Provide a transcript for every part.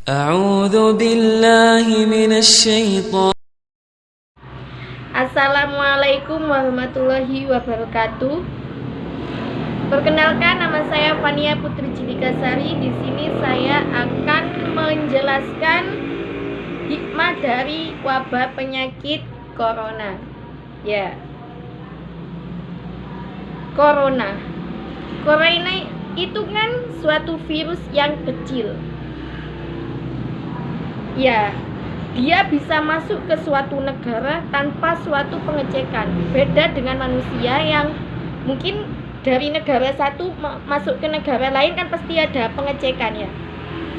أعوذ بالله من الشيطان. Assalamualaikum warahmatullahi wabarakatuh. Perkenalkan, nama saya Fania Putri Cidikasari. Di sini saya akan menjelaskan hikmah dari wabah penyakit corona. Ya. Corona itu kan suatu virus yang kecil. Ya, dia bisa masuk ke suatu negara tanpa suatu pengecekan. Beda dengan manusia yang mungkin dari negara satu masuk ke negara lain kan pasti ada pengecekan ya.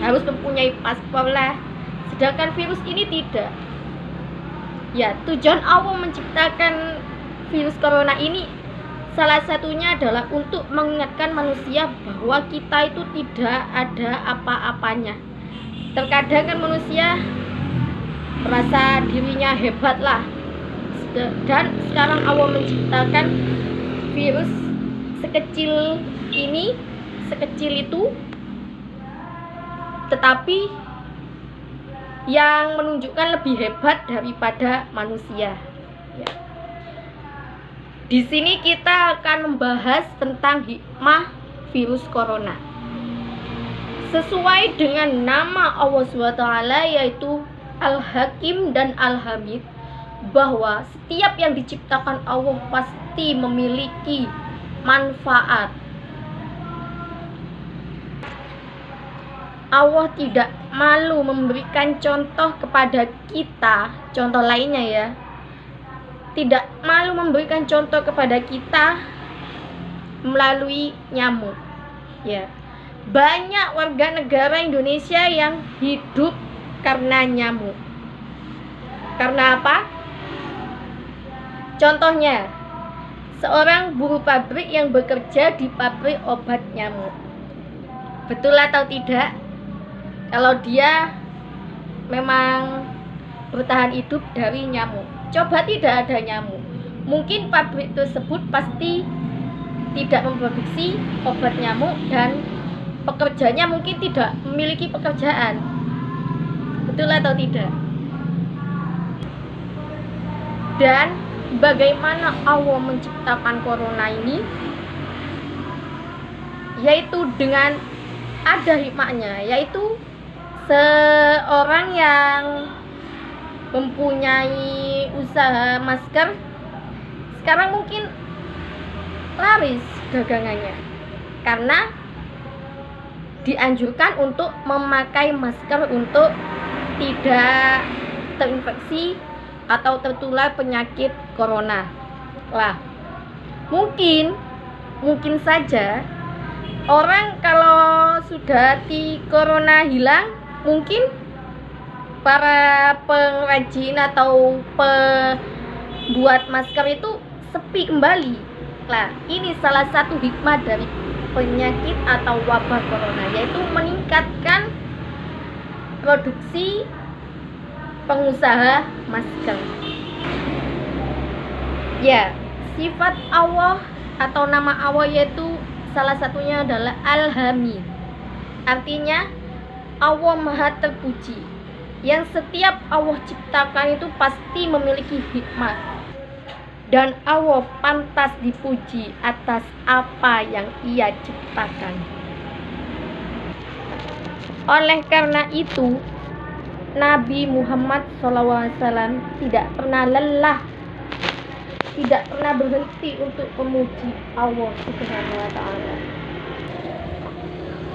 Harus mempunyai paspor lah. Sedangkan virus ini tidak. Ya, tujuan Allah menciptakan virus corona ini salah satunya adalah untuk mengingatkan manusia bahwa kita itu tidak ada apa-apanya. Terkadang kan manusia merasa dirinya hebat lah, dan sekarang Allah menciptakan virus sekecil itu, tetapi yang menunjukkan lebih hebat daripada manusia ya. Di sini kita akan membahas tentang hikmah virus corona sesuai dengan nama Allah SWT, yaitu Al-Hakim dan Al-Hamid, bahwa setiap yang diciptakan Allah pasti memiliki manfaat. Allah tidak malu memberikan contoh kepada kita, contoh lainnya ya. Tidak malu memberikan contoh kepada kita melalui nyamuk. Ya. Banyak warga negara Indonesia yang hidup karena nyamuk. Karena apa? Contohnya, seorang buruh pabrik yang bekerja di pabrik obat nyamuk. Betul atau tidak? Kalau dia memang bertahan hidup dari nyamuk. Coba tidak ada nyamuk, mungkin pabrik tersebut pasti tidak memproduksi obat nyamuk dan pekerjanya mungkin tidak memiliki pekerjaan. Betul atau tidak? Dan bagaimana Allah menciptakan corona ini? Yaitu dengan ada hikmahnya, yaitu seorang yang mempunyai usaha masker sekarang mungkin laris dagangannya karena dianjurkan untuk memakai masker untuk tidak terinfeksi atau tertular penyakit corona. Lah, mungkin saja orang kalau sudah di corona hilang, mungkin para pengrajin atau pembuat masker itu sepi kembali. Nah, ini salah satu hikmah dari penyakit atau wabah corona, yaitu meningkatkan produksi pengusaha masker. Ya, sifat Allah atau nama Allah yaitu salah satunya adalah Al-Hamid. Artinya Allah Maha Terpuji. Yang setiap Allah ciptakan itu pasti memiliki hikmah, dan Allah pantas dipuji atas apa yang Ia ciptakan. Oleh karena itu, Nabi Muhammad SAW tidak pernah lelah, tidak pernah berhenti untuk memuji Allah Subhanahu wa Ta'ala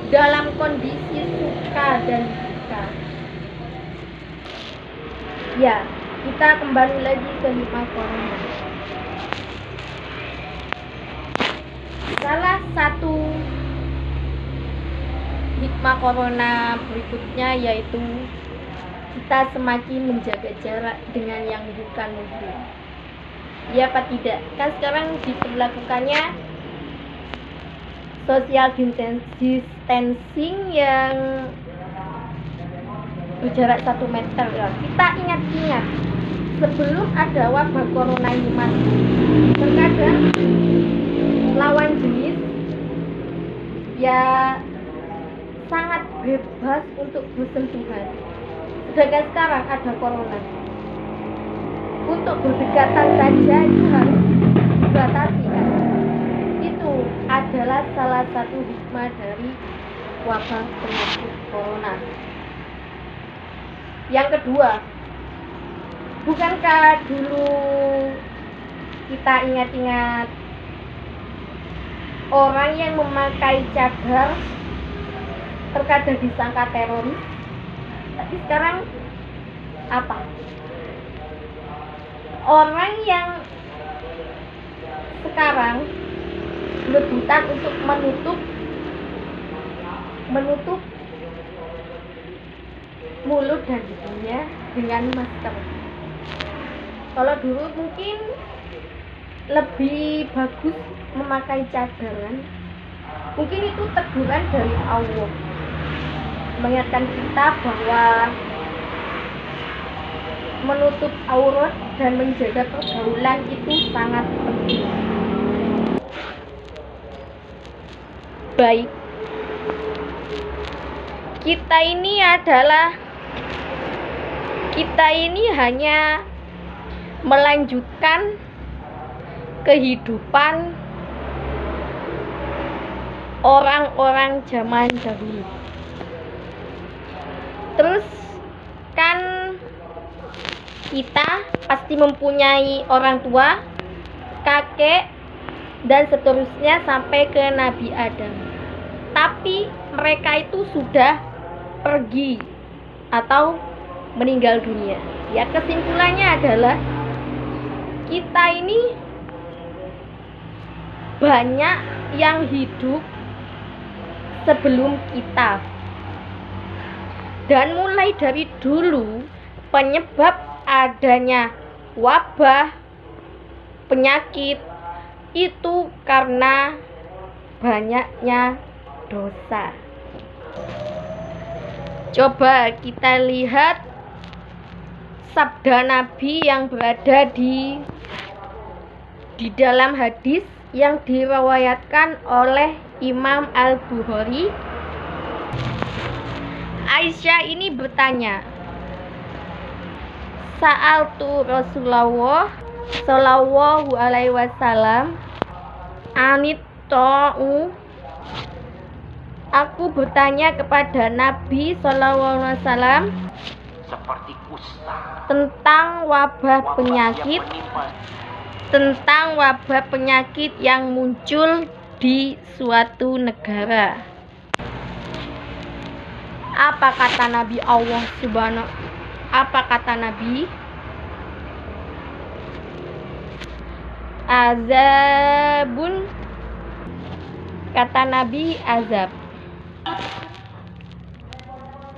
dalam kondisi suka dan duka. Ya, kita kembali lagi ke hikmah corona. Salah satu hikmah corona berikutnya yaitu kita semakin menjaga jarak dengan yang bukan muslim. Ya apa tidak? Kan sekarang diberlakukannya social distancing yang berjarak 1 meter ya. Kita ingat sebelum ada wabah corona ini masuk, terkadang lawan jenis ya sangat bebas untuk bersentuhan. Sedangkan sekarang ada corona. Untuk berdekatan saja itu harus dibatasi kan. Itu adalah salah satu hikmah dari wabah penyakit corona. Yang kedua, bukankah dulu kita ingat-ingat orang yang memakai cadar terkadang disangka teroris? Tapi sekarang apa? Orang yang sekarang rebutan untuk menutup mulut dan hidungnya dengan masker. Kalau dulu mungkin lebih bagus memakai cadaran, mungkin itu teguran dari Allah mengingatkan kita bahwa menutup aurat dan menjaga pergaulan itu sangat penting. Baik, kita ini hanya melanjutkan kehidupan orang-orang zaman dahulu. Terus kan kita pasti mempunyai orang tua, kakek, dan seterusnya sampai ke Nabi Adam. Tapi mereka itu sudah pergi atau meninggal dunia. Ya, kesimpulannya adalah kita ini banyak yang hidup sebelum kita. Dan mulai dari dulu penyebab adanya wabah penyakit itu karena banyaknya dosa. Coba kita lihat sabda Nabi yang berada di dalam hadis yang diriwayatkan oleh Imam Al-Bukhari. Aisyah ini bertanya, Sa'altu Rasulullah sallallahu alaihi wasallam anit ta'u. Aku bertanya kepada Nabi sallallahu alaihi wasallam seperti kusta tentang wabah penyakit yang muncul di suatu negara. Apa kata Nabi Allah Subhanahu? Apa kata Nabi? Azabun. Kata Nabi azab,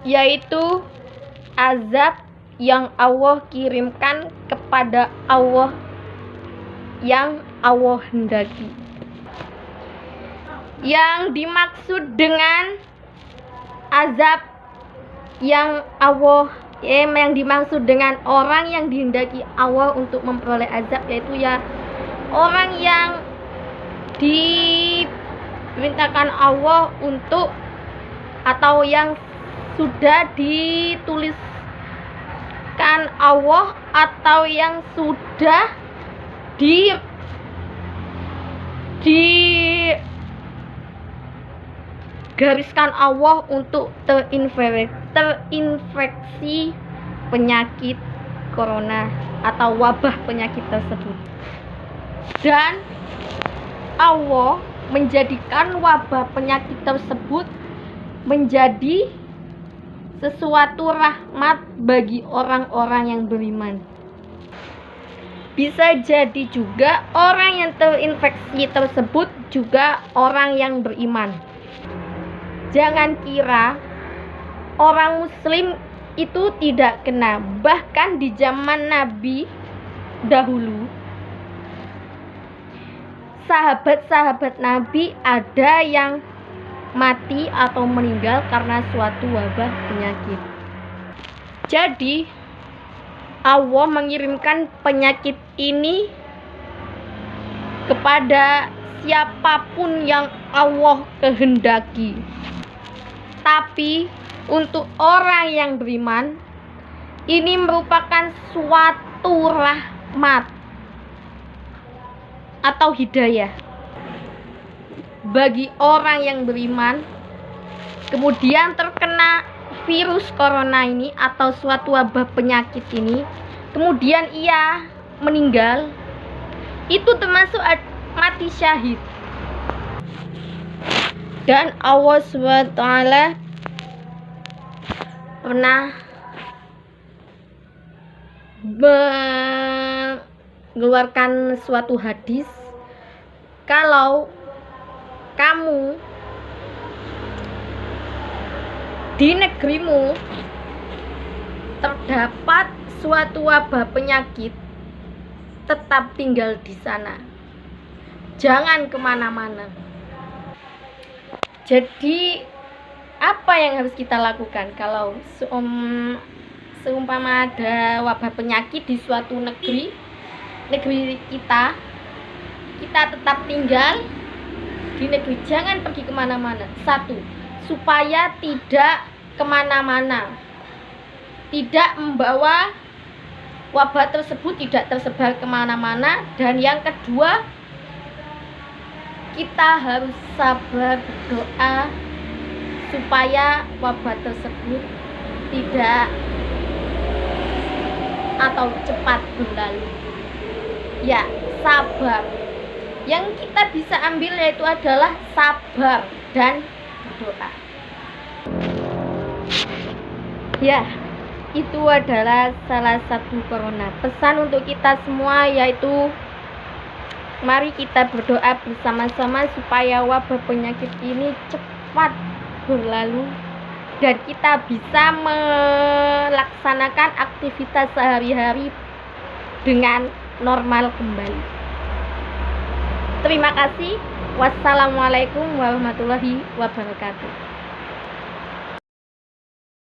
yaitu azab yang Allah kirimkan kepada Allah yang Allah hendaki. Yang dimaksud dengan azab yang dimaksud dengan orang yang dihendaki Allah untuk memperoleh azab, yaitu ya orang yang diperintahkan Allah untuk, atau yang sudah dituliskan Allah, atau yang sudah digariskan Allah untuk terinfeksi penyakit corona atau wabah penyakit tersebut. Dan Allah menjadikan wabah penyakit tersebut menjadi sesuatu rahmat bagi orang-orang yang beriman. Bisa jadi juga orang yang terinfeksi tersebut juga orang yang beriman. Jangan kira orang muslim itu tidak kena. Bahkan di zaman Nabi dahulu, sahabat-sahabat Nabi ada yang mati atau meninggal karena suatu wabah penyakit. Jadi Allah mengirimkan penyakit ini kepada siapapun yang Allah kehendaki. Tapi untuk orang yang beriman, ini merupakan suatu rahmat atau hidayah bagi orang yang beriman, kemudian terkena virus corona ini atau suatu wabah penyakit ini, kemudian ia meninggal, itu termasuk mati syahid. Dan Allah SWT pernah mengeluarkan suatu hadis, kalau kamu di negerimu terdapat suatu wabah penyakit, tetap tinggal di sana, jangan kemana-mana. Jadi apa yang harus kita lakukan kalau seumpama ada wabah penyakit di suatu negeri kita tetap tinggal di negeri, jangan pergi kemana-mana. Satu, supaya tidak kemana-mana, tidak membawa wabah tersebut, tidak tersebar kemana-mana. Dan yang kedua, kita harus sabar berdoa supaya wabah tersebut tidak atau cepat berlalu. Ya, sabar. Yang kita bisa ambil yaitu adalah sabar dan berdoa. Ya, itu adalah salah satu corona. Pesan untuk kita semua yaitu mari kita berdoa bersama-sama supaya wabah penyakit ini cepat berlalu dan kita bisa melaksanakan aktivitas sehari-hari dengan normal kembali. Terima kasih. Wassalamualaikum warahmatullahi wabarakatuh.